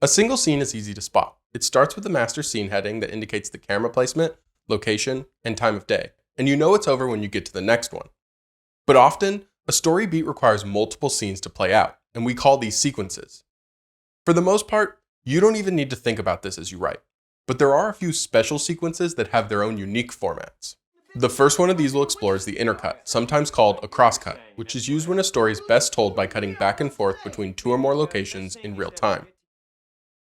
A single scene is easy to spot. It starts with the master scene heading that indicates the camera placement, location, and time of day, and you know it's over when you get to the next one. But often, a story beat requires multiple scenes to play out, and we call these sequences. For the most part, you don't even need to think about this as you write, but there are a few special sequences that have their own unique formats. The first one of these we'll explore is the intercut, sometimes called a crosscut, which is used when a story is best told by cutting back and forth between two or more locations in real time.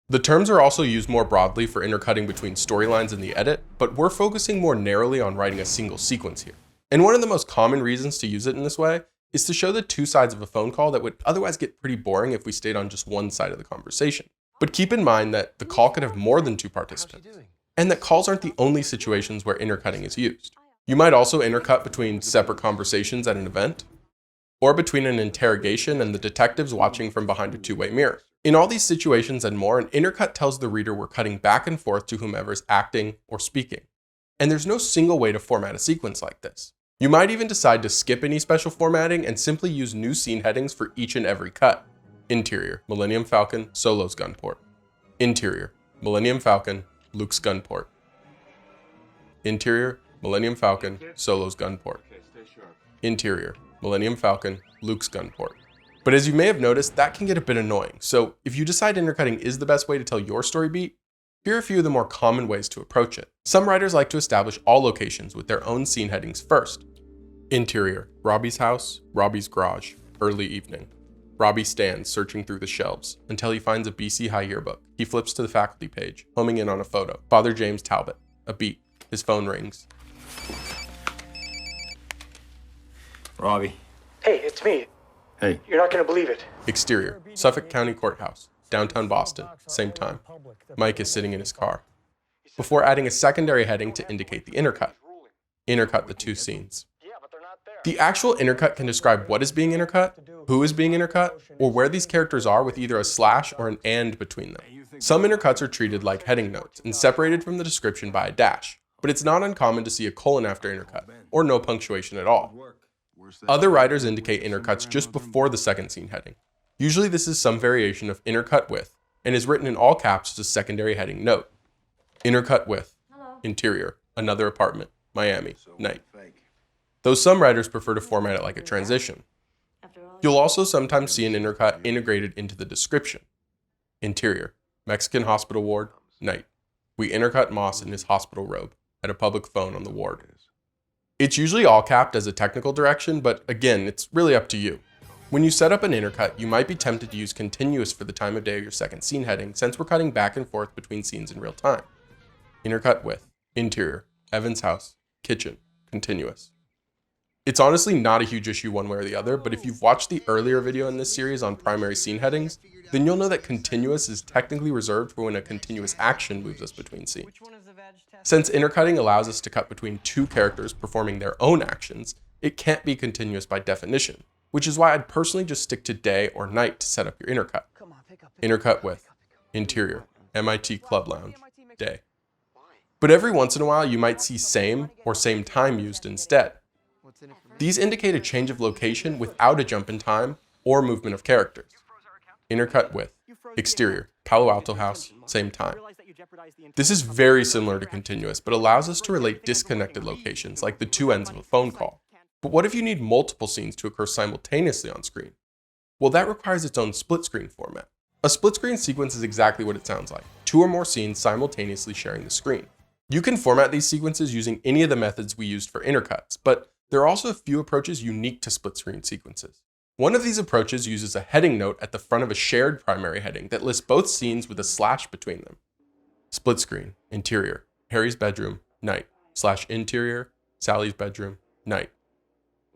The terms are also used more broadly for intercutting between storylines in the edit, but we're focusing more narrowly on writing a single sequence here. And one of the most common reasons to use it in this way is to show the two sides of a phone call that would otherwise get pretty boring if we stayed on just one side of the conversation. But keep in mind that the call could have more than two participants, and that calls aren't the only situations where intercutting is used. You might also intercut between separate conversations at an event, or between an interrogation and the detectives watching from behind a two-way mirror. In all these situations and more, an intercut tells the reader we're cutting back and forth to whomever's acting or speaking. And there's no single way to format a sequence like this. You might even decide to skip any special formatting and simply use new scene headings for each and every cut. Interior, Millennium Falcon, Solo's gunport. Interior, Millennium Falcon, Luke's gunport. Interior, Millennium Falcon, Solo's gunport. Interior, Millennium Falcon, Luke's gunport. But as you may have noticed, that can get a bit annoying. So if you decide intercutting is the best way to tell your story beat, here are a few of the more common ways to approach it. Some writers like to establish all locations with their own scene headings first. Interior, Robbie's house, Robbie's garage, early evening. Robbie stands searching through the shelves until he finds a BC High yearbook. He flips to the faculty page, homing in on a photo. Father James Talbot. A beat. His phone rings. Robbie. Hey, it's me. Hey. You're not gonna believe it. Exterior, Suffolk County Courthouse, downtown Boston, same time. Mike is sitting in his car. Before adding a secondary heading to indicate the intercut. Intercut the two scenes. The actual intercut can describe what is being intercut, who is being intercut, or where these characters are with either a slash or an and between them. Some intercuts are treated like heading notes and separated from the description by a dash, but it's not uncommon to see a colon after intercut, or no punctuation at all. Other writers indicate intercuts just before the second scene heading. Usually this is some variation of intercut with, and is written in all caps as a secondary heading note. Intercut with, interior, another apartment, Miami, night. Though some writers prefer to format it like a transition. You'll also sometimes see an intercut integrated into the description. Interior, Mexican hospital ward, night. We intercut Moss in his hospital robe at a public phone on the ward. It's usually all capped as a technical direction, but again, it's really up to you. When you set up an intercut, you might be tempted to use continuous for the time of day of your second scene heading, since we're cutting back and forth between scenes in real time. Intercut with, interior, Evan's house, kitchen, continuous. It's honestly not a huge issue one way or the other, but if you've watched the earlier video in this series on primary scene headings, then you'll know that continuous is technically reserved for when a continuous action moves us between scenes. Since intercutting allows us to cut between two characters performing their own actions, it can't be continuous by definition, which is why I'd personally just stick to day or night to set up your intercut. Intercut with, interior, MIT Club Lounge, day. But every once in a while you might see same or same time used instead. These indicate a change of location without a jump in time or movement of characters. Intercut with, exterior, Palo Alto house, same time. This is very similar to continuous, but allows us to relate disconnected locations like the two ends of a phone call. But what if you need multiple scenes to occur simultaneously on screen? Well, that requires its own split screen format. A split screen sequence is exactly what it sounds like, two or more scenes simultaneously sharing the screen. You can format these sequences using any of the methods we used for intercuts, but there are also a few approaches unique to split screen sequences. One of these approaches uses a heading note at the front of a shared primary heading that lists both scenes with a slash between them. Split screen, interior, Harry's bedroom, night, / interior, Sally's bedroom, night.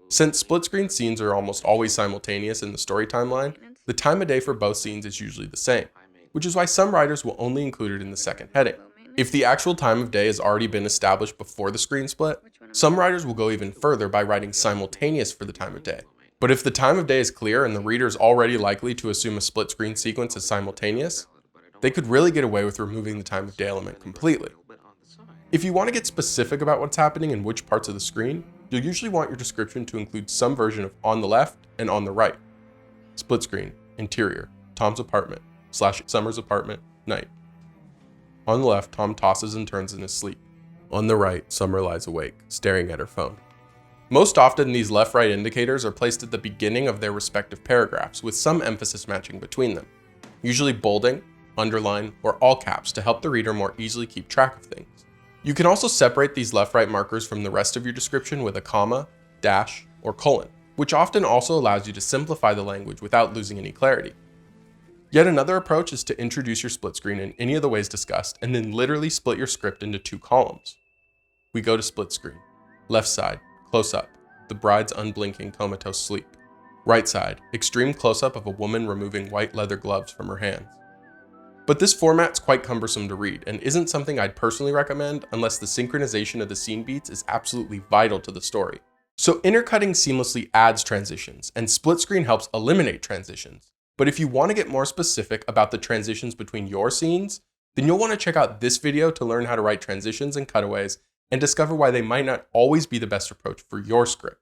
Since split screen scenes are almost always simultaneous in the story timeline, the time of day for both scenes is usually the same, which is why some writers will only include it in the second heading. If the actual time of day has already been established before the screen split, some writers will go even further by writing simultaneous for the time of day. But if the time of day is clear and the reader is already likely to assume a split screen sequence is simultaneous, they could really get away with removing the time of day element completely. If you want to get specific about what's happening in which parts of the screen, you'll usually want your description to include some version of on the left and on the right. Split screen, interior, Tom's apartment, / Summer's apartment, night. On the left, Tom tosses and turns in his sleep. On the right, Summer lies awake, staring at her phone. Most often, these left-right indicators are placed at the beginning of their respective paragraphs, with some emphasis matching between them, usually bolding, underline, or all caps to help the reader more easily keep track of things. You can also separate these left-right markers from the rest of your description with a comma, dash, or colon, which often also allows you to simplify the language without losing any clarity. Yet another approach is to introduce your split screen in any of the ways discussed and then literally split your script into 2 columns. We go to split screen. Left side, close up, the bride's unblinking comatose sleep. Right side, extreme close up of a woman removing white leather gloves from her hands. But this format's quite cumbersome to read and isn't something I'd personally recommend unless the synchronization of the scene beats is absolutely vital to the story. So intercutting seamlessly adds transitions, and split screen helps eliminate transitions. But if you want to get more specific about the transitions between your scenes, then you'll want to check out this video to learn how to write transitions and cutaways and discover why they might not always be the best approach for your script.